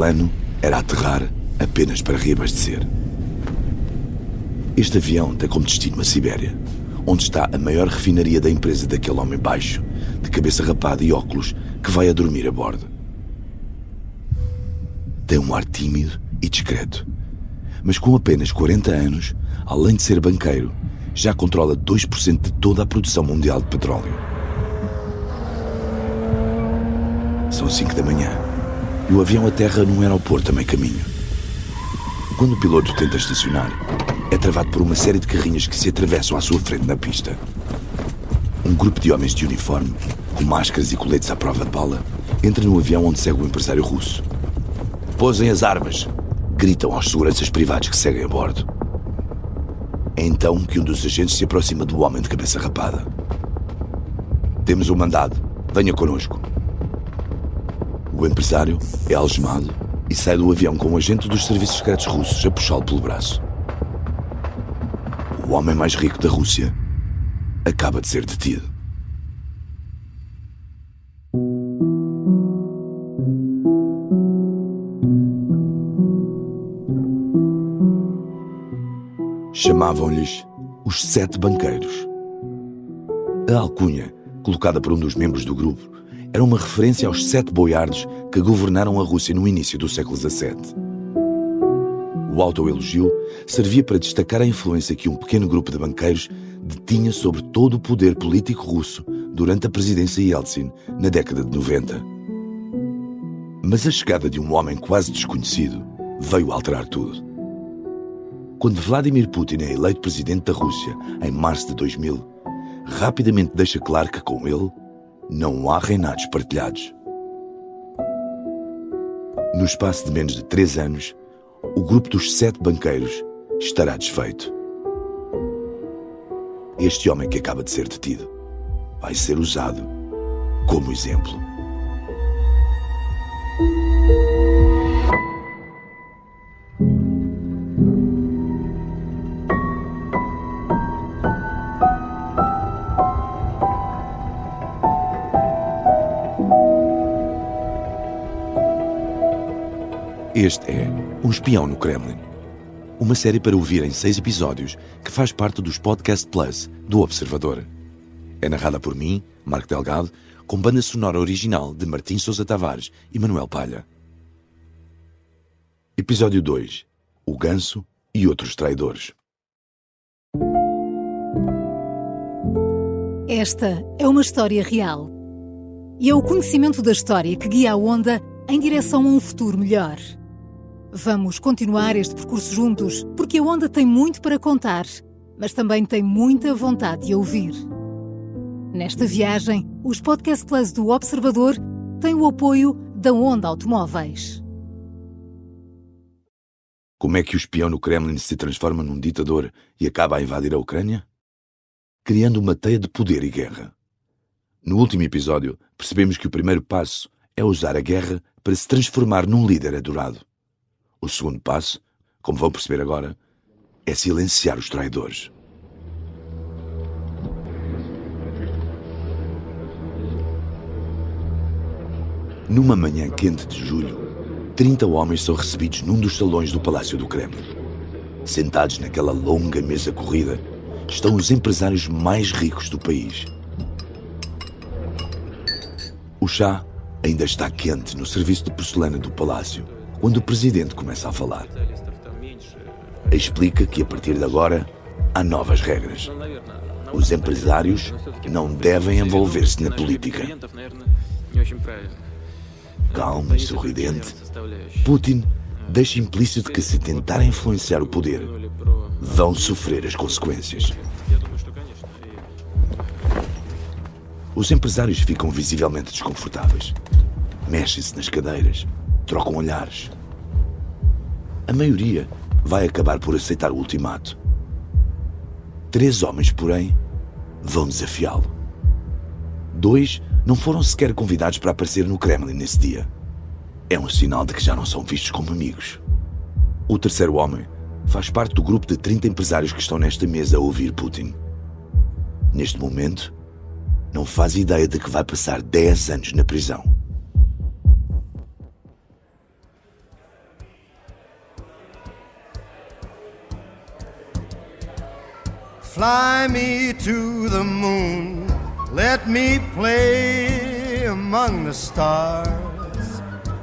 plano era aterrar apenas para reabastecer. Este avião tem como destino a Sibéria, onde está a maior refinaria da empresa daquele homem baixo, de cabeça rapada e óculos, que vai a dormir a bordo. Tem um ar tímido e discreto, mas com apenas 40 anos, além de ser banqueiro, já controla 2% de toda a produção mundial de petróleo. São 5 da manhã e o avião aterra num aeroporto a meio caminho. Quando o piloto tenta estacionar, é travado por uma série de carrinhas que se atravessam à sua frente na pista. Um grupo de homens de uniforme, com máscaras e coletes à prova de bala, entra no avião onde segue o empresário russo. "Posem as armas!" gritam aos seguranças privados que seguem a bordo. É então que um dos agentes se aproxima do homem de cabeça rapada. "Temos um mandado. Venha connosco." O empresário é algemado e sai do avião com um agente dos serviços secretos russos a puxá-lo pelo braço. O homem mais rico da Rússia acaba de ser detido. Chamavam-lhes os 7 banqueiros. A alcunha, colocada por um dos membros do grupo, era uma referência aos 7 boiardos que governaram a Rússia no início do século XVII. O autoelogio servia para destacar a influência que um pequeno grupo de banqueiros detinha sobre todo o poder político russo durante a presidência Yeltsin na década de 90. Mas a chegada de um homem quase desconhecido veio alterar tudo. Quando Vladimir Putin é eleito presidente da Rússia em março de 2000, rapidamente deixa claro que com ele não há reinados partilhados. No espaço de menos de 3 anos, o grupo dos 7 banqueiros estará desfeito. Este homem que acaba de ser detido vai ser usado como exemplo. Este é Um Espião no Kremlin, uma série para ouvir em 6 episódios que faz parte dos Podcast Plus do Observador. É narrada por mim, Marco Delgado, com banda sonora original de Martim Sousa Tavares e Manuel Palha. Episódio 2. O Ganso e outros traidores. Esta é uma história real. E é o conhecimento da história que guia a Onda em direção a um futuro melhor. Vamos continuar este percurso juntos, porque a Onda tem muito para contar, mas também tem muita vontade de ouvir. Nesta viagem, os Podcast Plus do Observador têm o apoio da Onda Automóveis. Como é que o espião no Kremlin se transforma num ditador e acaba a invadir a Ucrânia? Criando uma teia de poder e guerra. No último episódio, percebemos que o primeiro passo é usar a guerra para se transformar num líder adorado. O segundo passo, como vão perceber agora, é silenciar os traidores. Numa manhã quente de julho, 30 homens são recebidos num dos salões do Palácio do Kremlin. Sentados naquela longa mesa corrida, estão os empresários mais ricos do país. O chá ainda está quente no serviço de porcelana do palácio, quando o presidente começa a falar. Explica que a partir de agora há novas regras. Os empresários não devem envolver-se na política. Calmo e sorridente, Putin deixa implícito que se tentarem influenciar o poder, vão sofrer as consequências. Os empresários ficam visivelmente desconfortáveis. Mexem-se nas cadeiras, trocam olhares. A maioria vai acabar por aceitar o ultimato. 3 homens, porém, vão desafiá-lo. 2 não foram sequer convidados para aparecer no Kremlin nesse dia. É um sinal de que já não são vistos como amigos. O terceiro homem faz parte do grupo de 30 empresários que estão nesta mesa a ouvir Putin. Neste momento, não faz ideia de que vai passar 10 anos na prisão. Fly me to the moon, let me play among the stars.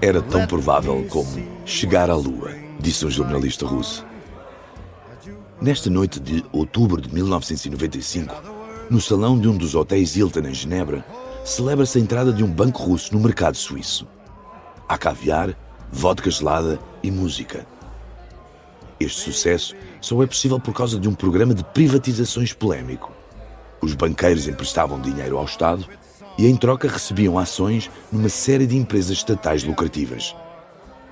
Era tão provável como chegar à Lua, disse um jornalista russo. Nesta noite de outubro de 1995, no salão de um dos hotéis Hilton em Genebra, celebra-se a entrada de um banco russo no mercado suíço. Há caviar, vodka gelada e música. Este sucesso só é possível por causa de um programa de privatizações polémico. Os banqueiros emprestavam dinheiro ao Estado e, em troca, recebiam ações numa série de empresas estatais lucrativas.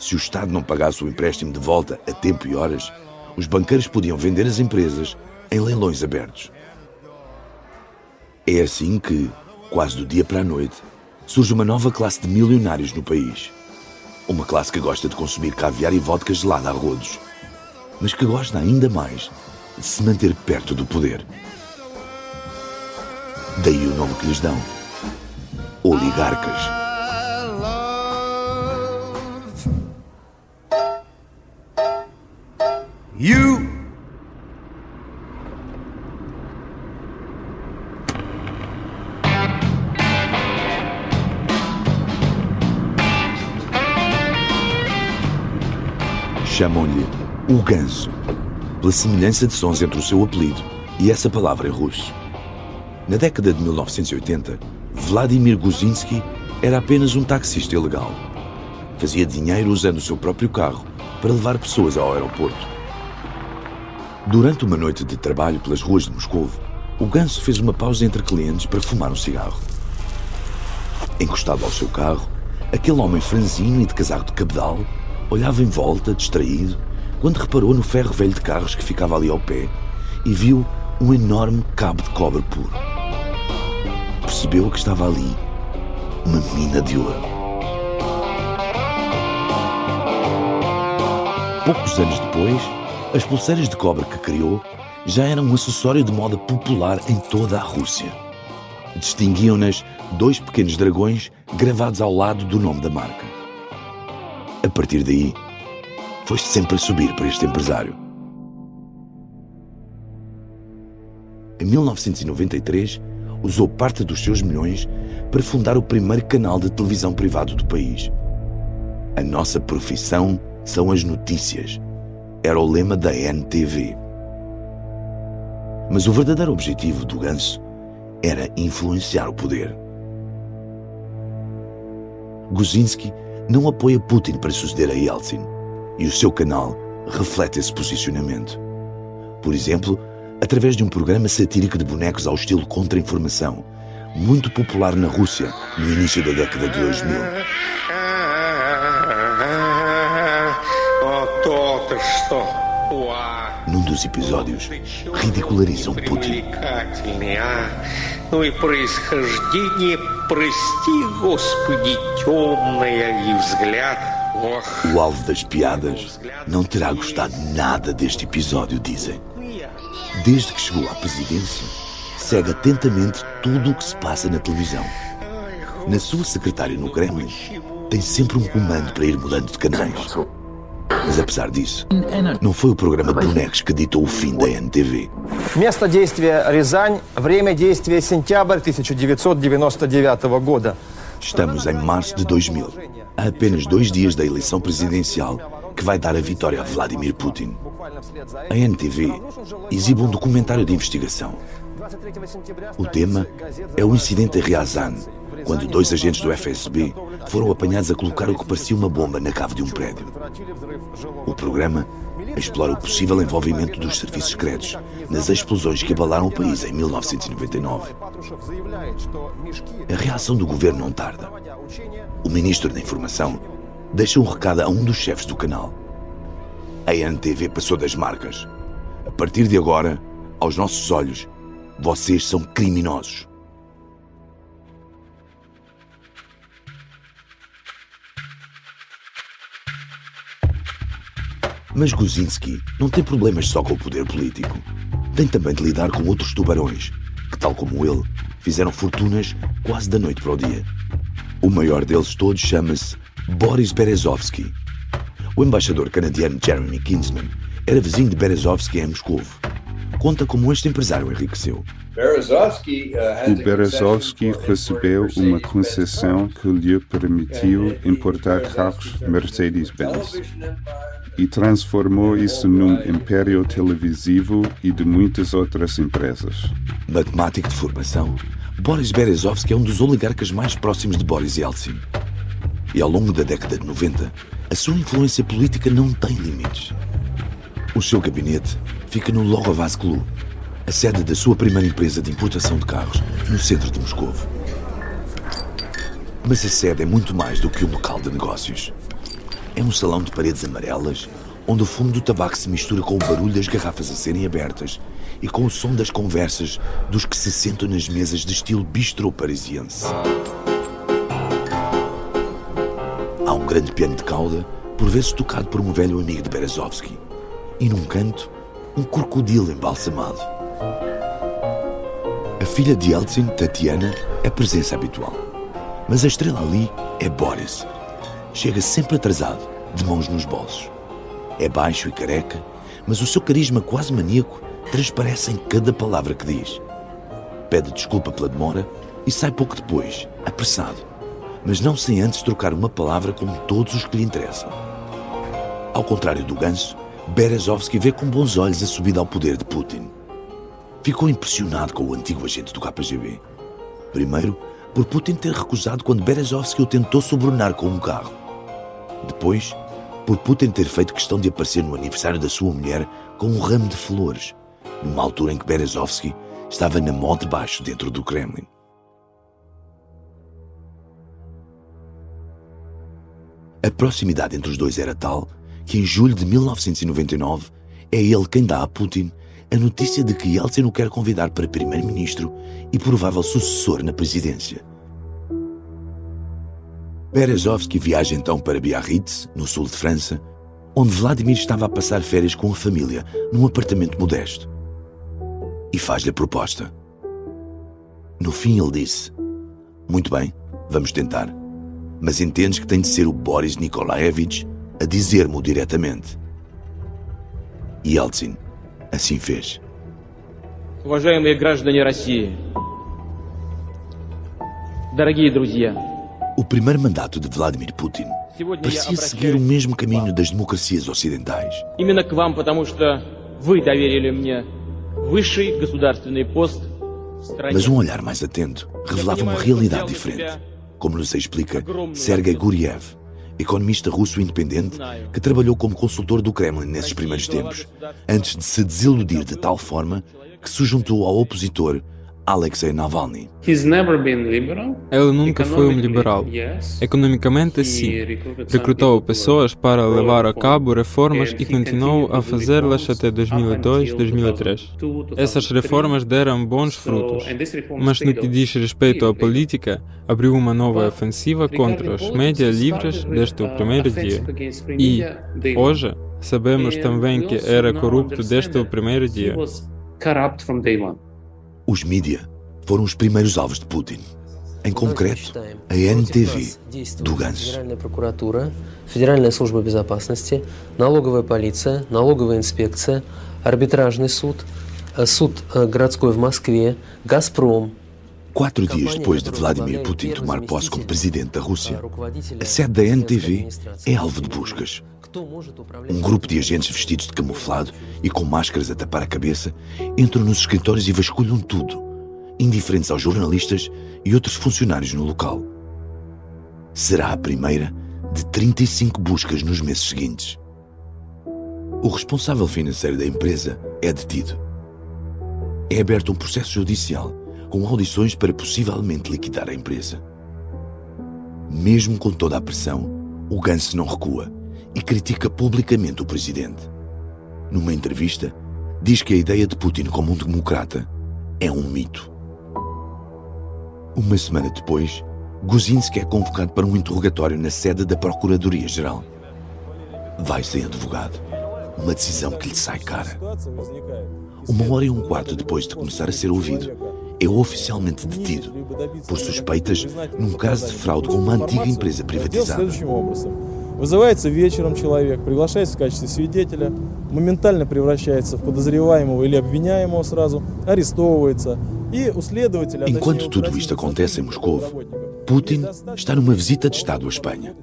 Se o Estado não pagasse o empréstimo de volta a tempo e horas, os banqueiros podiam vender as empresas em leilões abertos. É assim que, quase do dia para a noite, surge uma nova classe de milionários no país. Uma classe que gosta de consumir caviar e vodka gelada a rodos, mas que gosta ainda mais de se manter perto do poder. Daí o nome que lhes dão: oligarcas. You. Chamam-lhe o Ganso, pela semelhança de sons entre o seu apelido e essa palavra em russo. Na década de 1980, Vladimir Guzinski era apenas um taxista ilegal. Fazia dinheiro usando o seu próprio carro para levar pessoas ao aeroporto. Durante uma noite de trabalho pelas ruas de Moscovo, o Ganso fez uma pausa entre clientes para fumar um cigarro. Encostado ao seu carro, aquele homem franzino e de casaco de cabedal olhava em volta, distraído, quando reparou no ferro velho de carros que ficava ali ao pé e viu um enorme cabo de cobre puro. Percebeu que estava ali uma mina de ouro. Poucos anos depois, as pulseiras de cobre que criou já eram um acessório de moda popular em toda a Rússia. Distinguiam-nas 2 pequenos dragões gravados ao lado do nome da marca. A partir daí, foi sempre a subir para este empresário. Em 1993, usou parte dos seus milhões para fundar o primeiro canal de televisão privado do país. A nossa profissão são as notícias. Era o lema da NTV. Mas o verdadeiro objetivo do Ganso era influenciar o poder. Guzinski não apoia Putin para suceder a Yeltsin, e o seu canal reflete esse posicionamento. Por exemplo, através de um programa satírico de bonecos ao estilo contra-informação, muito popular na Rússia no início da década de 2000. Num dos episódios, ridicularizam Putin. O alvo das piadas não terá gostado nada deste episódio, dizem. Desde que chegou à presidência, segue atentamente tudo o que se passa na televisão. Na sua secretária no Kremlin, tem sempre um comando para ir mudando de canais. Mas apesar disso, não foi o programa de bonecos que ditou o fim da NTV. Место действия Рязань, время действия сентябрь 1999 года. Estamos em março de 2000, a apenas 2 dias da eleição presidencial que vai dar a vitória a Vladimir Putin. A NTV exibe um documentário de investigação. O tema é o incidente em Ryazan, quando 2 agentes do FSB foram apanhados a colocar o que parecia uma bomba na cave de um prédio. O programa explora o possível envolvimento dos serviços secretos nas explosões que abalaram o país em 1999. A reação do governo não tarda. O ministro da Informação deixa um recado a um dos chefes do canal. A NTV passou das marcas. A partir de agora, aos nossos olhos, vocês são criminosos. Mas Guzinski não tem problemas só com o poder político. Tem também de lidar com outros tubarões, que, tal como ele, fizeram fortunas quase da noite para o dia. O maior deles todos chama-se Boris Berezovsky. O embaixador canadiano Jeremy Kinsman era vizinho de Berezovsky em Moscovo. conta como este empresário enriqueceu. O Berezovsky recebeu uma concessão que lhe permitiu importar carros Mercedes-Benz e transformou isso num império televisivo e de muitas outras empresas. Matemático de formação, Boris Berezovsky é um dos oligarcas mais próximos de Boris Yeltsin. E ao longo da década de 90, a sua influência política não tem limites. O seu gabinete fica no Logovaz-Club, a sede da sua primeira empresa de importação de carros, no centro de Moscovo. Mas a sede é muito mais do que um local de negócios. É um salão de paredes amarelas, onde o fumo do tabaco se mistura com o barulho das garrafas a serem abertas e com o som das conversas dos que se sentam nas mesas de estilo bistrô parisiense. Há um grande piano de cauda, por vezes tocado por um velho amigo de Berezovsky, e num canto, um crocodilo embalsamado. A filha de Yeltsin, Tatiana, é presença habitual. Mas a estrela ali é Boris. Chega sempre atrasado, de mãos nos bolsos. É baixo e careca, mas o seu carisma quase maníaco transparece em cada palavra que diz. Pede desculpa pela demora e sai pouco depois, apressado, mas não sem antes trocar uma palavra com todos os que lhe interessam. Ao contrário do ganso, Berezovsky vê com bons olhos a subida ao poder de Putin. Ficou impressionado com o antigo agente do KGB. Primeiro, por Putin ter recusado quando Berezovsky o tentou subornar com um carro. Depois, por Putin ter feito questão de aparecer no aniversário da sua mulher com um ramo de flores, numa altura em que Berezovsky estava na mó de baixo dentro do Kremlin. A proximidade entre os dois era tal que em julho de 1999 é ele quem dá a Putin a notícia de que Yeltsin o quer convidar para primeiro-ministro e provável sucessor na presidência. Berezovsky viaja então para Biarritz, no sul de França, onde Vladimir estava a passar férias com a família num apartamento modesto. E faz-lhe a proposta. No fim ele disse: "Muito bem, vamos tentar. Mas entendes que tem de ser o Boris Nikolaevich a dizer-me-o diretamente." E Yeltsin assim fez. Уважаемые граждане России, дорогие друзья. O primeiro mandato de Vladimir Putin parecia seguir o mesmo caminho das democracias ocidentais. Именно к вам, потому что вы доверили мне высший государственный пост в стране. Mas um olhar mais atento revelava uma realidade diferente, como nos explica Sergei Guriev, economista russo independente que trabalhou como consultor do Kremlin nesses primeiros tempos, antes de se desiludir de tal forma que se juntou ao opositor Alexei Navalny. Ele nunca foi um liberal. Economicamente, sim. Recrutou pessoas para levar a cabo reformas e continuou a fazê-las até 2002-2003. Essas reformas deram bons frutos, mas no que diz respeito à política, abriu uma nova ofensiva contra os médias livres desde o primeiro dia. E, hoje, sabemos também que era corrupto desde o primeiro dia. Os mídia foram os primeiros alvos de Putin. Em concreto, a NTV, do Ganso. Федеральная служба безопасности, налоговая полиция, налоговая инспекция, арбитражный суд, суд городской в Москве, Газпром. 4 dias depois de Vladimir Putin tomar posse como presidente da Rússia, a sede da NTV é alvo de buscas. Um grupo de agentes vestidos de camuflado e com máscaras a tapar a cabeça entram nos escritórios e vasculham tudo, indiferentes aos jornalistas e outros funcionários no local. Será a primeira de 35 buscas nos meses seguintes. O responsável financeiro da empresa é detido. É aberto um processo judicial com audições para possivelmente liquidar a empresa. Mesmo com toda a pressão, o Ganso não recua e critica publicamente o presidente. Numa entrevista, diz que a ideia de Putin como um democrata é um mito. Uma semana depois, Guzinski é convocado para um interrogatório na sede da Procuradoria-Geral. Vai sem advogado, uma decisão que lhe sai cara. 1h15 depois de começar a ser ouvido, é oficialmente detido por suspeitas num caso de fraude com uma antiga empresa privatizada. Вызывается вечером человек, приглашается в качестве свидетеля, моментально превращается в подозреваемого или обвиняемого сразу, арестовывается. E o следователь... Enquanto tudo isto acontece em Moscou, Putin está numa visita de Estado à Espanha.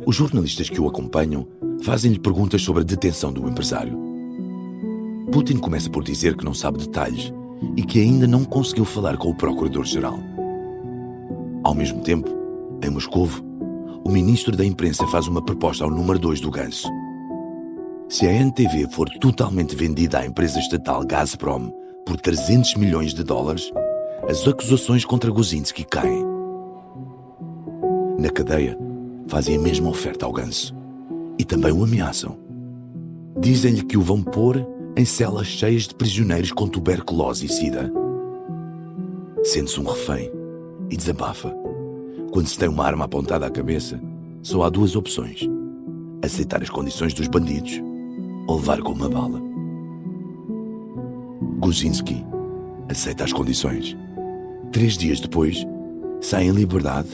Os jornalistas que o acompanham fazem-lhe perguntas sobre a detenção do empresário. Putin começa por dizer que não sabe detalhes e que ainda não conseguiu falar com o Procurador-Geral. Ao mesmo tempo, em Moscou, o ministro da imprensa faz uma proposta ao número 2 do Ganso. Se a NTV for totalmente vendida à empresa estatal Gazprom por $300 milhões, as acusações contra Guzinski caem. Na cadeia, fazem a mesma oferta ao Ganso e também o ameaçam. Dizem-lhe que o vão pôr em celas cheias de prisioneiros com tuberculose e sida. Sente-se um refém e desabafa. Quando se tem uma arma apontada à cabeça, só há duas opções: aceitar as condições dos bandidos ou levar com uma bala. Guzinski aceita as condições. 3 dias depois, sai em liberdade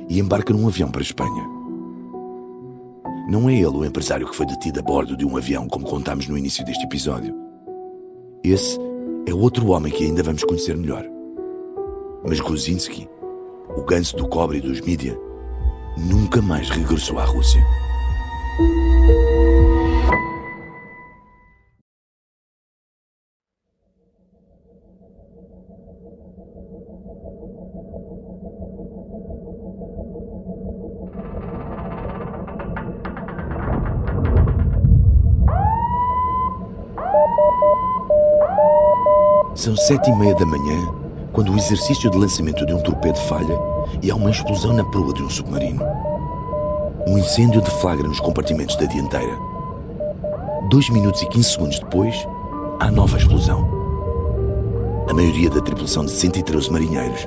e embarca num avião para a Espanha. Não é ele o empresário que foi detido a bordo de um avião, como contámos no início deste episódio. Esse é outro homem que ainda vamos conhecer melhor. Mas Guzinski, o ganso do cobre e dos mídia, nunca mais regressou à Rússia. São 7:30 da manhã, quando o exercício de lançamento de um torpedo falha e há uma explosão na proa de um submarino. Um incêndio deflagra nos compartimentos da dianteira. 2 minutos e 15 segundos depois, há nova explosão. A maioria da tripulação de 113 marinheiros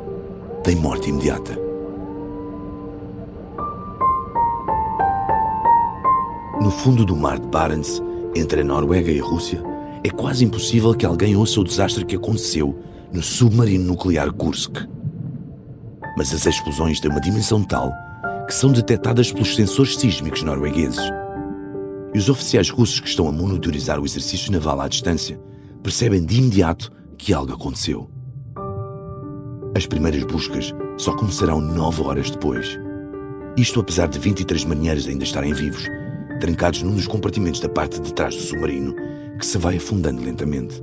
tem morte imediata. No fundo do mar de Barents, entre a Noruega e a Rússia, é quase impossível que alguém ouça o desastre que aconteceu no submarino nuclear Kursk. Mas as explosões têm uma dimensão tal que são detectadas pelos sensores sísmicos noruegueses. E os oficiais russos que estão a monitorizar o exercício naval à distância percebem de imediato que algo aconteceu. As primeiras buscas só começarão 9 horas depois. Isto apesar de 23 marinheiros ainda estarem vivos, trancados num dos compartimentos da parte de trás do submarino, que se vai afundando lentamente.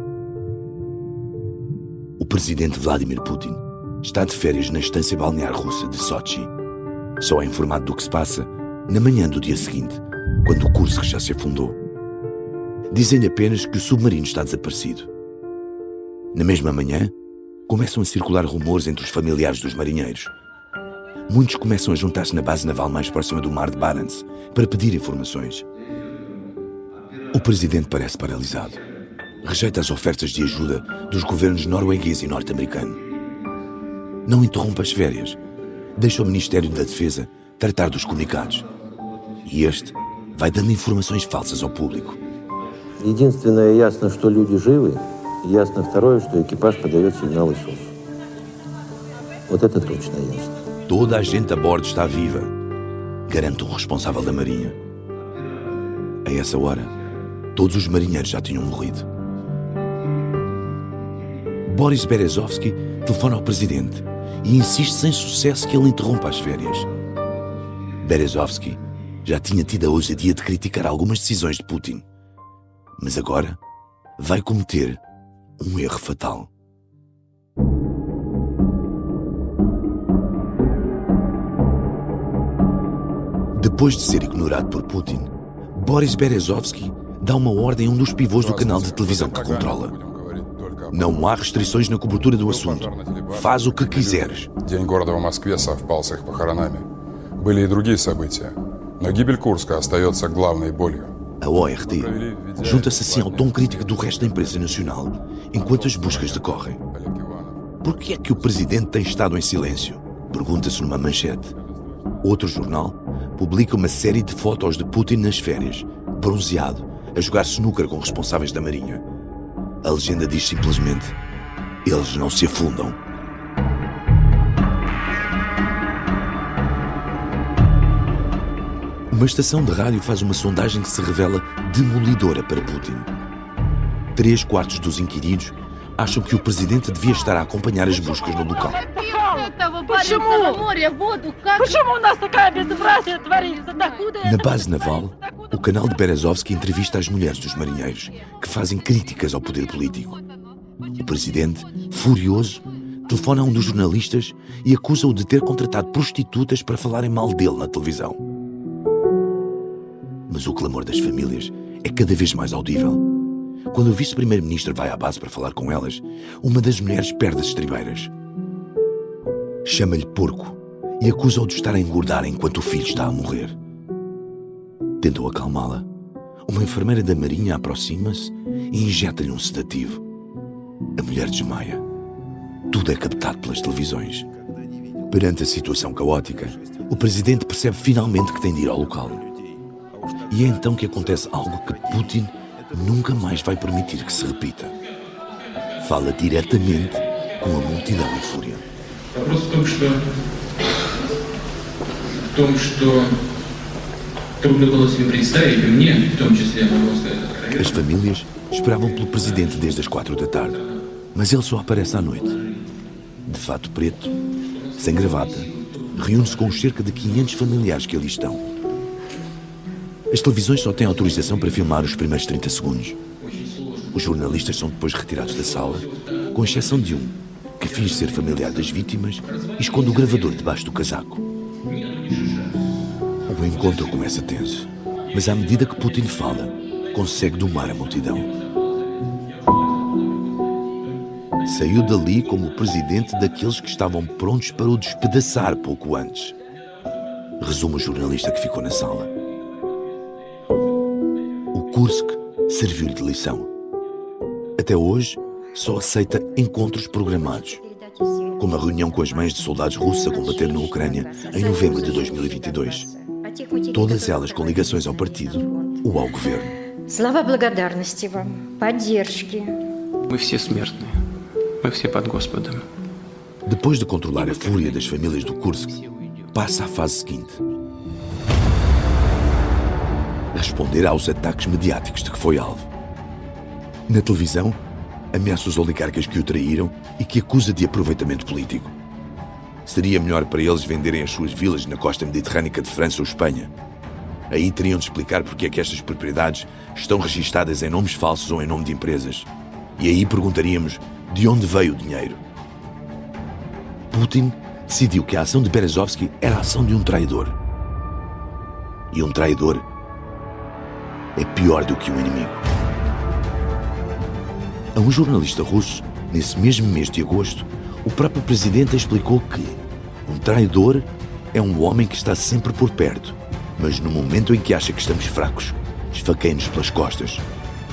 O presidente Vladimir Putin está de férias na estância balnear russa de Sochi. Só é informado do que se passa na manhã do dia seguinte, quando o Kursk já se afundou. Dizem-lhe apenas que o submarino está desaparecido. Na mesma manhã, começam a circular rumores entre os familiares dos marinheiros. Muitos começam a juntar-se na base naval mais próxima do mar de Barents para pedir informações. O presidente parece paralisado. Rejeita as ofertas de ajuda dos governos norueguês e norte-americano. Não interrompe as férias. Deixa o Ministério da Defesa tratar dos comunicados. E este vai dando informações falsas ao público. Единственное ясно, что люди живы, и ясно второе, что экипаж подает сигналы СОС. Вот это точно ясно. Toda a gente a bordo está viva, garante um responsável da Marinha. A essa hora, todos os marinheiros já tinham morrido. Boris Berezovsky telefona ao presidente e insiste sem sucesso que ele interrompa as férias. Berezovsky já tinha tido a ousadia de criticar algumas decisões de Putin, mas agora vai cometer um erro fatal. Depois de ser ignorado por Putin, Boris Berezovsky dá uma ordem a um dos pivôs do canal de televisão que controla. Não há restrições na cobertura do assunto. Faz o que quiseres. День города в Москве совпал с их похоронами. Были и другие события, но гибель Курска остается главной болью. A ORT junta-se assim ao tom crítico do resto da imprensa nacional, enquanto as buscas decorrem. Por que é que o presidente tem estado em silêncio? Pergunta-se numa manchete. Outro jornal publica uma série de fotos de Putin nas férias, bronzeado, a jogar snooker com responsáveis da Marinha. A legenda diz simplesmente: eles não se afundam. Uma estação de rádio faz uma sondagem que se revela demolidora para Putin. 3/4 dos inquiridos acham que o presidente devia estar a acompanhar as buscas no local. Na base naval, o canal de Berezovsky entrevista as mulheres dos marinheiros, que fazem críticas ao poder político. O presidente, furioso, telefona a um dos jornalistas e acusa-o de ter contratado prostitutas para falarem mal dele na televisão. Mas o clamor das famílias é cada vez mais audível. Quando o vice-primeiro-ministro vai à base para falar com elas, uma das mulheres perde as estribeiras. Chama-lhe porco e acusa-o de estar a engordar enquanto o filho está a morrer. Tentam acalmá-la. Uma enfermeira da Marinha aproxima-se e injeta-lhe um sedativo. A mulher desmaia. Tudo é captado pelas televisões. Perante a situação caótica, o presidente percebe finalmente que tem de ir ao local. E é então que acontece algo que Putin nunca mais vai permitir que se repita. Fala diretamente com a multidão em fúria. Вопрос в том, что трудно было себе представить, и мне, в том числе, могу сказать откровенно. As famílias esperavam pelo presidente desde as 4 da tarde, mas ele só aparece à noite. De fato preto, sem gravata, reúne-se com os cerca de 500 familiares que ali estão. As televisões só têm autorização para filmar os primeiros 30 segundos. Os jornalistas são depois retirados da sala, com exceção de um, que finge ser familiar das vítimas e esconde o gravador debaixo do casaco. O encontro começa tenso, mas à medida que Putin fala, consegue domar a multidão. Saiu dali como o presidente daqueles que estavam prontos para o despedaçar pouco antes. Resume o jornalista que ficou na sala. O Kursk serviu-lhe de lição. Até hoje, só aceita encontros programados, como a reunião com as mães de soldados russos a combater na Ucrânia em novembro de 2022. Todas elas com ligações ao partido ou ao governo. Слова благодарности вам, поддержки. Мы все смертные. Мы все под Господом. Depois de controlar a fúria das famílias do Kursk, passa à fase seguinte. Responder aos ataques mediáticos de que foi alvo. Na televisão, ameaça os oligarcas que o traíram e que acusa de aproveitamento político. Seria melhor para eles venderem as suas vilas na costa mediterrânica de França ou Espanha. Aí teriam de explicar porque é que estas propriedades estão registadas em nomes falsos ou em nome de empresas. E aí perguntaríamos de onde veio o dinheiro. Putin decidiu que a ação de Berezovsky era a ação de um traidor. E um traidor é pior do que um inimigo. A um jornalista russo, nesse mesmo mês de agosto, o próprio presidente explicou que um traidor é um homem que está sempre por perto, mas no momento em que acha que estamos fracos, esfaqueia-nos pelas costas.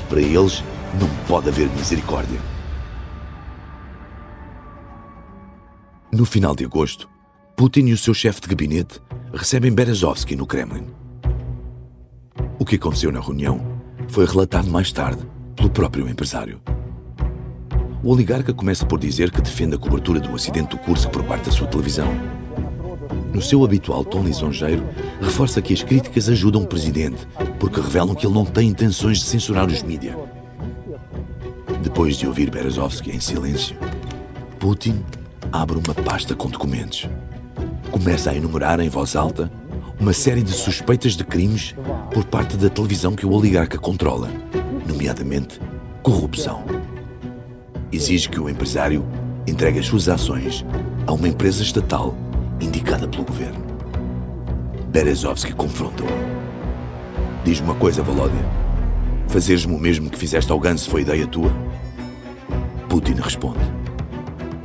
Para eles, não pode haver misericórdia. No final de agosto, Putin e o seu chefe de gabinete recebem Berezovsky no Kremlin. O que aconteceu na reunião foi relatado mais tarde pelo próprio empresário. O oligarca começa por dizer que defende a cobertura do acidente do Kursk por parte da sua televisão. No seu habitual tom lisonjeiro, reforça que as críticas ajudam o presidente, porque revelam que ele não tem intenções de censurar os mídia. Depois de ouvir Berezovsky em silêncio, Putin abre uma pasta com documentos. Começa a enumerar em voz alta uma série de suspeitas de crimes por parte da televisão que o oligarca controla, nomeadamente corrupção. Exige que o empresário entregue as suas ações a uma empresa estatal indicada pelo governo. Berezovsky confronta-o. Diz-me uma coisa, Volodya. Fazeres-me o mesmo que fizeste ao Gantz foi ideia tua? Putin responde.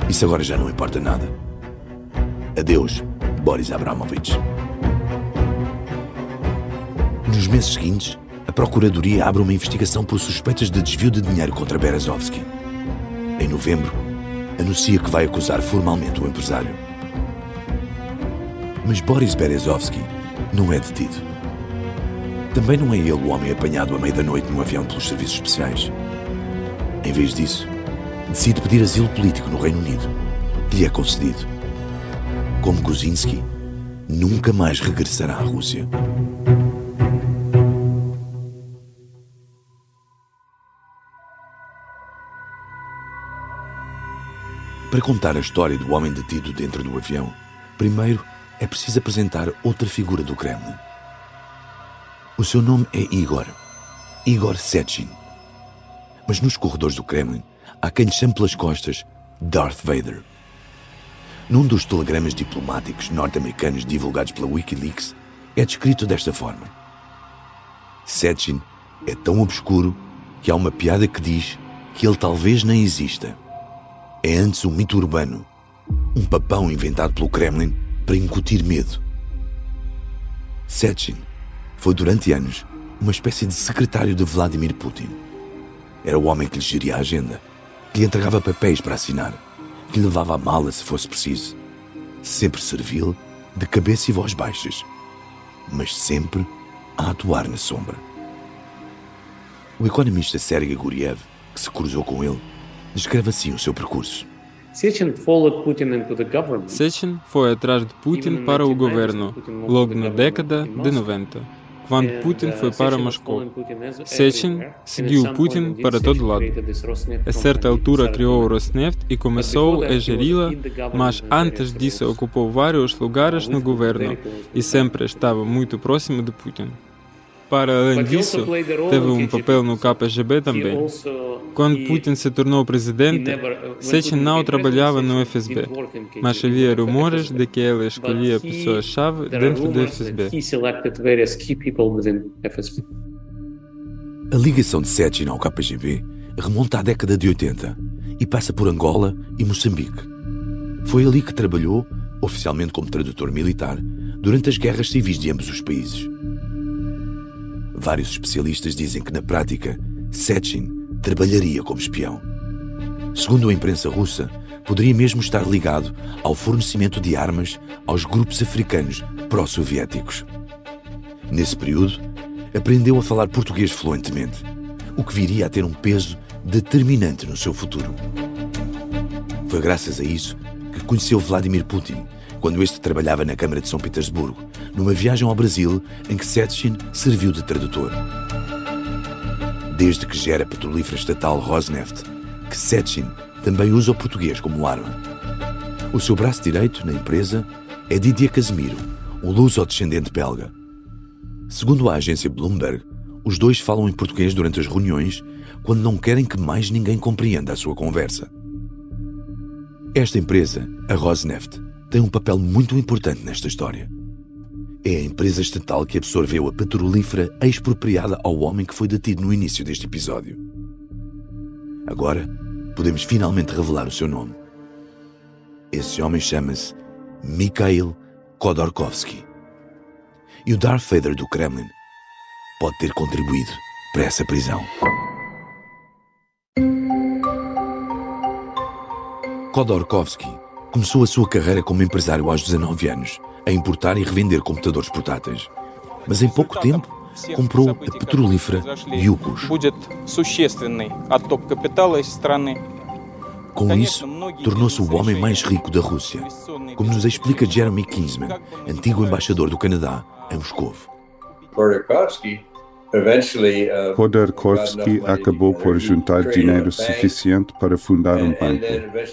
Isso agora já não importa nada. Adeus, Boris Abramovich. Nos meses seguintes, a Procuradoria abre uma investigação por suspeitas de desvio de dinheiro contra Berezovsky. Em novembro, anuncia que vai acusar formalmente o empresário. Mas Boris Berezovsky não é detido. Também não é ele o homem apanhado à meia da noite num avião pelos serviços especiais. Em vez disso, decide pedir asilo político no Reino Unido, que lhe é concedido. Como Kuczynski, nunca mais regressará à Rússia. Para contar a história do homem detido dentro do avião, primeiro é preciso apresentar outra figura do Kremlin. O seu nome é Igor Sechin. Mas nos corredores do Kremlin há quem lhe chame pelas costas Darth Vader. Num dos telegramas diplomáticos norte-americanos divulgados pela Wikileaks, é descrito desta forma: Sechin é tão obscuro que há uma piada que diz que ele talvez nem exista. É antes um mito urbano, um papão inventado pelo Kremlin para incutir medo. Sechin foi durante anos uma espécie de secretário de Vladimir Putin. Era o homem que lhe geria a agenda, que lhe entregava papéis para assinar, que lhe levava a mala se fosse preciso. Sempre servil, de cabeça e voz baixas, mas sempre a atuar na sombra. O economista Sergei Guriev, que se cruzou com ele, descreve assim o seu percurso. Sechin foi atrás de Putin para o governo, logo na década de 90, quando Putin foi para Moscou. Sechin seguiu Putin para todo lado. A certa altura criou o Rosneft e começou a geri-la, mas antes disso ocupou vários lugares no governo e sempre estava muito próximo de Putin. Para além disso, teve um papel no KGB também. Quando Putin se tornou presidente, Sechin não trabalhava no FSB, mas havia rumores de que ele escolhia pessoas-chave dentro do FSB. A ligação de Sechin ao KGB remonta à década de 80 e passa por Angola e Moçambique. Foi ali que trabalhou, oficialmente como tradutor militar, durante as guerras civis de ambos os países. Vários especialistas dizem que, na prática, Sechin trabalharia como espião. Segundo a imprensa russa, poderia mesmo estar ligado ao fornecimento de armas aos grupos africanos pró-soviéticos. Nesse período, aprendeu a falar português fluentemente, o que viria a ter um peso determinante no seu futuro. Foi graças a isso que conheceu Vladimir Putin, quando este trabalhava na Câmara de São Petersburgo, numa viagem ao Brasil em que Sechin serviu de tradutor. Desde que gera a petrolífera estatal Rosneft, que Sechin também usa o português como arma. O seu braço direito na empresa é Didier Casemiro, um luso-descendente belga. Segundo a agência Bloomberg, os dois falam em português durante as reuniões quando não querem que mais ninguém compreenda a sua conversa. Esta empresa, a Rosneft, tem um papel muito importante nesta história. É a empresa estatal que absorveu a petrolífera expropriada ao homem que foi detido no início deste episódio. Agora, podemos finalmente revelar o seu nome. Esse homem chama-se Mikhail Khodorkovsky. E o Darth Vader do Kremlin pode ter contribuído para essa prisão. Khodorkovsky começou a sua carreira como empresário aos 19 anos, a importar e revender computadores portáteis. Mas em pouco tempo, comprou a petrolífera Yukos. Com isso, tornou-se o homem mais rico da Rússia, como nos explica Jeremy Kinsman, antigo embaixador do Canadá em Moscou. Khodorkovsky acabou por juntar dinheiro suficiente para fundar um banco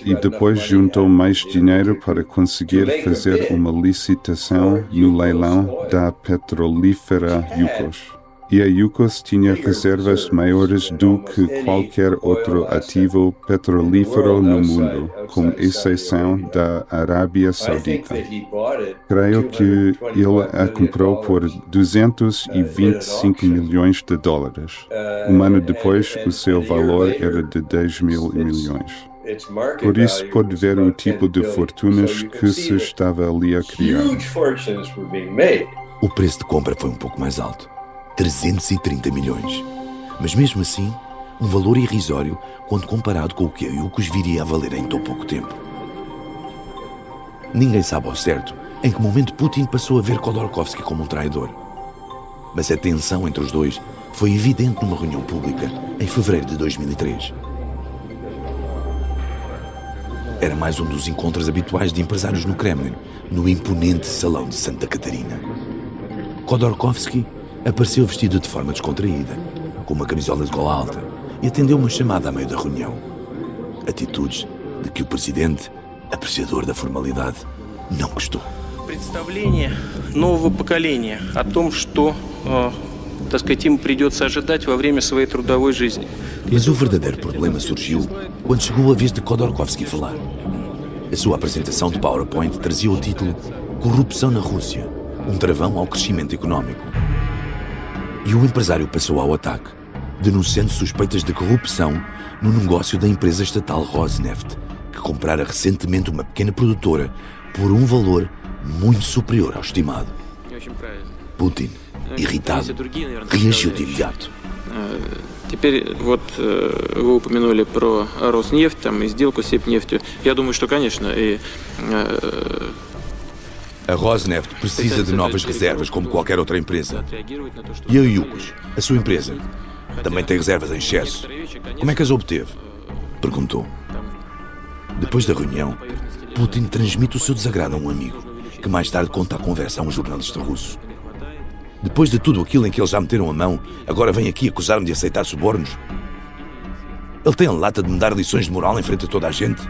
e depois juntou mais dinheiro para conseguir fazer uma licitação no leilão da petrolífera Yukos. E a Yukos tinha reservas maiores do que qualquer outro ativo petrolífero no mundo, com exceção da Arábia Saudita. Creio que ele a comprou por 225 milhões de dólares. Um ano depois, o seu valor era de 10 mil milhões. Por isso, pode ver o tipo de fortunas que se estava ali a criar. O preço de compra foi um pouco mais alto. 330 milhões. Mas mesmo assim, um valor irrisório quando comparado com o que a Yukos viria a valer em tão pouco tempo. Ninguém sabe ao certo em que momento Putin passou a ver Khodorkovsky como um traidor. Mas a tensão entre os dois foi evidente numa reunião pública em fevereiro de 2003. Era mais um dos encontros habituais de empresários no Kremlin, no imponente Salão de Santa Catarina. Khodorkovsky apareceu vestido de forma descontraída, com uma camisola de gola alta, e atendeu uma chamada a meio da reunião. Atitudes de que o presidente, apreciador da formalidade, não gostou. Представление нового поколения о том, что, так сказать, им придется ожидать во время своей трудовой жизни. Mas o verdadeiro problema surgiu quando chegou a vez de Khodorkovsky falar. A sua apresentação de PowerPoint trazia o título Corrupção na Rússia, um travão ao crescimento económico. E o empresário passou ao ataque, denunciando suspeitas de corrupção no negócio da empresa estatal Rosneft, que comprara recentemente uma pequena produtora por um valor muito superior ao estimado. Putin, irritado, reagiu de imediato. Теперь вот вы упомянули про Роснефть, там и сделку с Сибнефтью. Я думаю, что, конечно, и A Rosneft precisa de novas reservas como qualquer outra empresa. E a Yukos, a sua empresa, também tem reservas em excesso. Como é que as obteve? Perguntou. Depois da reunião, Putin transmite o seu desagrado a um amigo, que mais tarde conta a conversa a um jornalista russo. Depois de tudo aquilo em que eles já meteram a mão, agora vem aqui acusar-me de aceitar subornos? Ele tem a lata de me dar lições de moral em frente a toda a gente?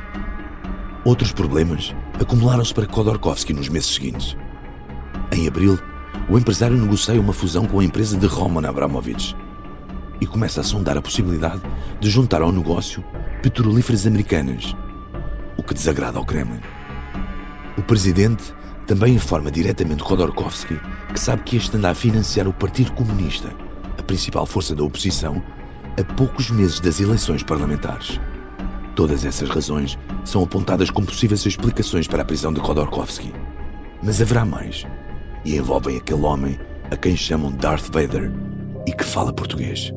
Outros problemas acumularam-se para Khodorkovsky nos meses seguintes. Em abril, o empresário negocia uma fusão com a empresa de Roman Abramovich e começa a sondar a possibilidade de juntar ao negócio petrolíferas americanas, o que desagrada ao Kremlin. O presidente também informa diretamente Khodorkovsky que sabe que este anda a financiar o Partido Comunista, a principal força da oposição, a poucos meses das eleições parlamentares. Todas essas razões são apontadas como possíveis explicações para a prisão de Khodorkovsky. Mas haverá mais, e envolvem aquele homem a quem chamam Darth Vader e que fala português.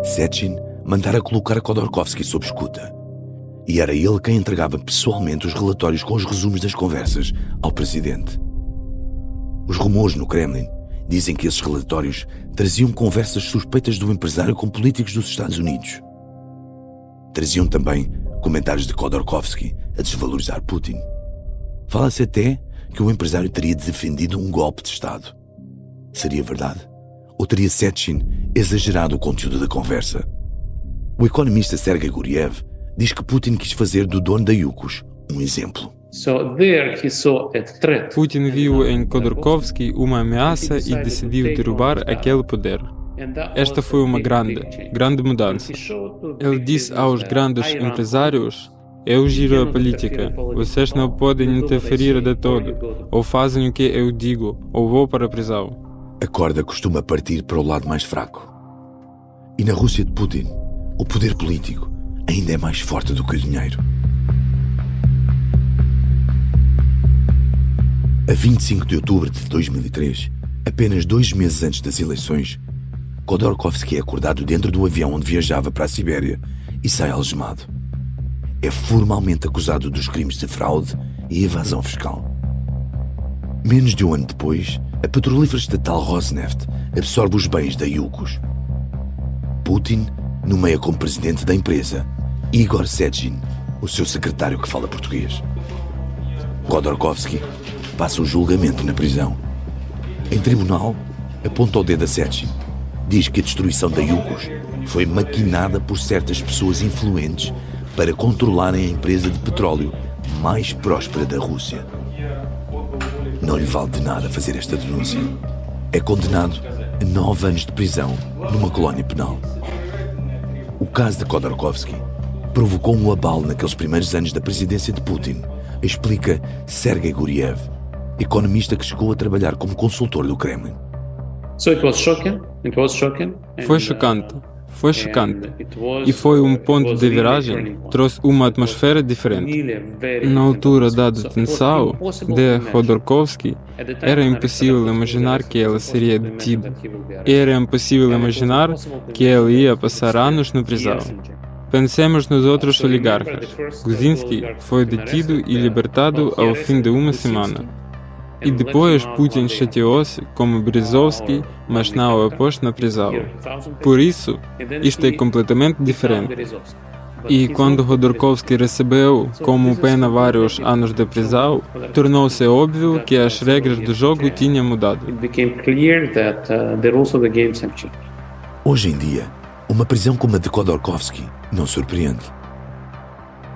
Sechin mandara colocar Khodorkovsky sob escuta, e era ele quem entregava pessoalmente os relatórios com os resumos das conversas ao presidente. Os rumores no Kremlin dizem que esses relatórios traziam conversas suspeitas do empresário com políticos dos Estados Unidos. Traziam também comentários de Khodorkovsky a desvalorizar Putin. Fala-se até que o empresário teria defendido um golpe de Estado. Seria verdade? Ou teria Sechin exagerado o conteúdo da conversa? O economista Sergei Guriev diz que Putin quis fazer do dono da Yukos um exemplo. Putin viu em Khodorkovsky uma ameaça e decidiu derrubar aquele poder. Esta foi uma grande mudança. Ele disse aos grandes empresários: eu giro a política, vocês não podem interferir de todo, ou fazem o que eu digo, ou vou para a prisão. A corda costuma partir para o lado mais fraco. E na Rússia de Putin, o poder político ainda é mais forte do que o dinheiro. A 25 de outubro de 2003, apenas 2 meses antes das eleições, Khodorkovsky é acordado dentro do avião onde viajava para a Sibéria e sai algemado. É formalmente acusado dos crimes de fraude e evasão fiscal. Menos de um ano depois, a petrolífera estatal Rosneft absorve os bens da Yukos. Putin nomeia como presidente da empresa Igor Sechin, o seu secretário que fala português. Khodorkovsky passa o julgamento na prisão. Em tribunal, aponta o dedo a Sechin. Diz que a destruição da Yukos foi maquinada por certas pessoas influentes para controlarem a empresa de petróleo mais próspera da Rússia. Não lhe vale de nada fazer esta denúncia. É condenado a 9 anos de prisão numa colónia penal. O caso de Khodorkovsky provocou um abalo naqueles primeiros anos da presidência de Putin, explica Sergei Guriev, economista que chegou a trabalhar como consultor do Kremlin. Foi chocante. E foi um ponto de viragem. Trouxe uma atmosfera diferente. Na altura da detenção de Khodorkovsky, era impossível imaginar que ele seria detido. Era impossível imaginar que ele ia passar anos na prisão. Pensemos nos outros oligarcas. Guzinski foi detido e libertado ao fim de uma semana. E depois Putin chateou-se como Berezovsky, mas não o pôs na prisão. Por isso, isto é completamente diferente. E quando Khodorkovsky recebeu como pena vários anos de prisão, tornou-se óbvio que as regras do jogo tinham mudado. Hoje em dia, uma prisão como a de Khodorkovsky não surpreende.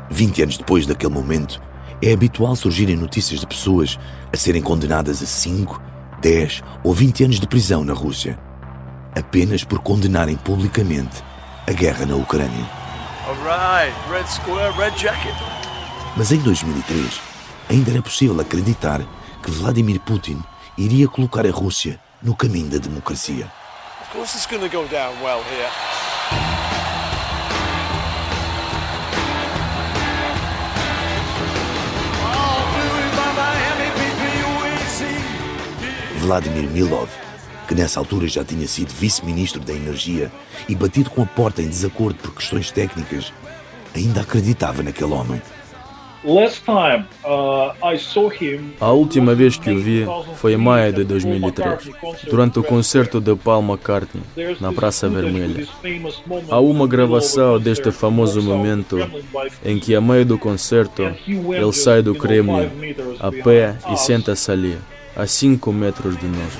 20 anos depois daquele momento, é habitual surgirem notícias de pessoas a serem condenadas a 5, 10 ou 20 anos de prisão na Rússia, apenas por condenarem publicamente a guerra na Ucrânia. Red square, red jacket. Mas em 2003, ainda era possível acreditar que Vladimir Putin iria colocar a Rússia no caminho da democracia. Of course it's going to go down well here. Vladimir Milov, que nessa altura já tinha sido vice-ministro da Energia e batido com a porta em desacordo por questões técnicas, ainda acreditava naquele homem. A última vez que o vi foi em maio de 2003, durante o concerto de Paul McCartney, na Praça Vermelha. Há uma gravação deste famoso momento em que, a meio do concerto, ele sai do Kremlin a pé e senta-se ali, a 5 metros de nós.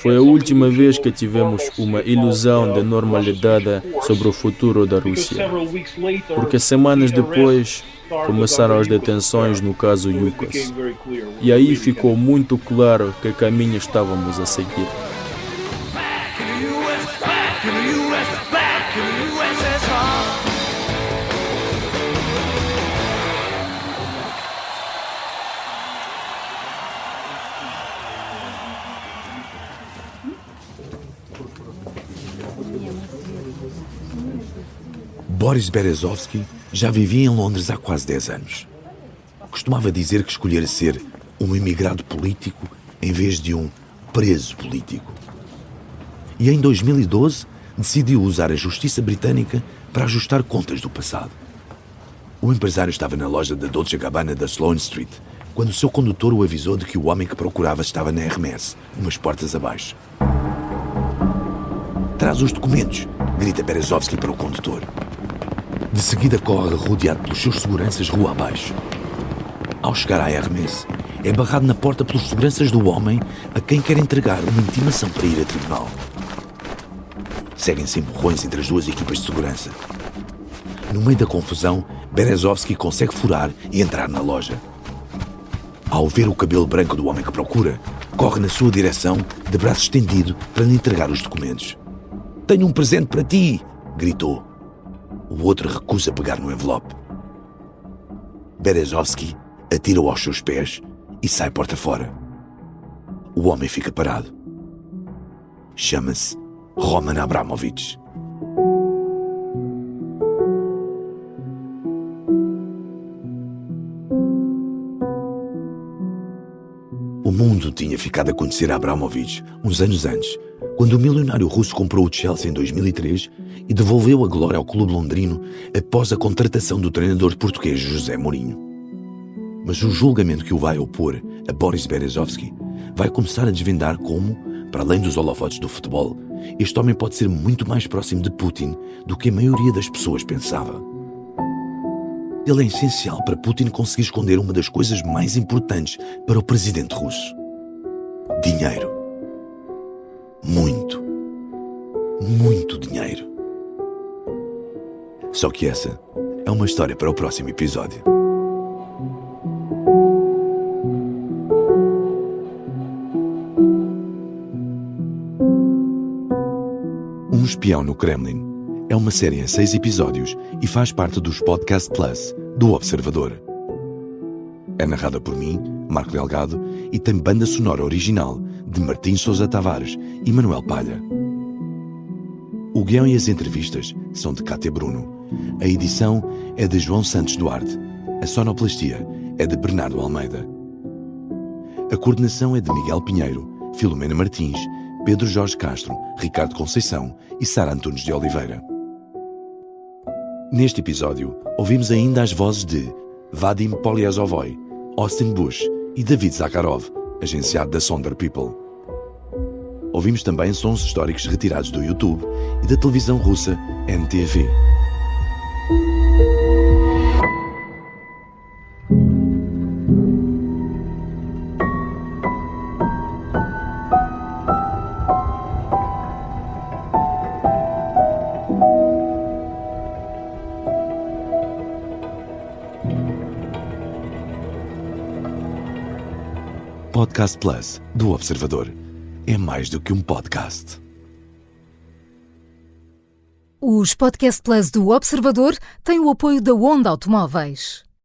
Foi a última vez que tivemos uma ilusão de normalidade sobre o futuro da Rússia, porque semanas depois começaram as detenções no caso Yukas, e aí ficou muito claro que caminho estávamos a seguir. Boris Berezovsky já vivia em Londres há quase 10 anos. Costumava dizer que escolhera ser um imigrado político em vez de um preso político. E em 2012 decidiu usar a justiça britânica para ajustar contas do passado. O empresário estava na loja da Dolce & Gabbana da Sloane Street quando o seu condutor o avisou de que o homem que procurava estava na Hermès, umas portas abaixo. "Traz os documentos", grita Berezovsky para o condutor. De seguida corre rodeado pelos seus seguranças rua abaixo. Ao chegar à Hermès, é barrado na porta pelos seguranças do homem a quem quer entregar uma intimação para ir a tribunal. Seguem-se empurrões entre as duas equipas de segurança. No meio da confusão, Berezovsky consegue furar e entrar na loja. Ao ver o cabelo branco do homem que procura, corre na sua direção, de braço estendido, para lhe entregar os documentos. "Tenho um presente para ti!" gritou. O outro recusa pegar no envelope. Berezovsky atira-o aos seus pés e sai porta fora. O homem fica parado. Chama-se Roman Abramovich. O mundo tinha ficado a conhecer Abramovich uns anos antes, quando o milionário russo comprou o Chelsea em 2003 e devolveu a glória ao clube londrino após a contratação do treinador português José Mourinho. Mas o julgamento que o vai opor a Boris Berezovsky vai começar a desvendar como, para além dos holofotes do futebol, este homem pode ser muito mais próximo de Putin do que a maioria das pessoas pensava. Ele é essencial para Putin conseguir esconder uma das coisas mais importantes para o presidente russo: dinheiro. Muito, muito dinheiro. Só que essa é uma história para o próximo episódio. Um Espião no Kremlin é uma série em 6 episódios e faz parte dos Podcast Plus do Observador. É narrada por mim, Marco Delgado, e tem banda sonora original de Martim Sousa Tavares e Manuel Palha. O guião e as entrevistas são de Cátia Bruno. A edição é de João Santos Duarte. A sonoplastia é de Bernardo Almeida. A coordenação é de Miguel Pinheiro, Filomena Martins, Pedro Jorge Castro, Ricardo Conceição e Sara Antunes de Oliveira. Neste episódio, ouvimos ainda as vozes de Vadim Polyazovoy, Austin Bush e David Zakharov, agenciado da Sonder People. Ouvimos também sons históricos retirados do YouTube e da televisão russa NTV. Podcast Plus do Observador. É mais do que um podcast. Os Podcast Plus do Observador têm o apoio da Onda Automóveis.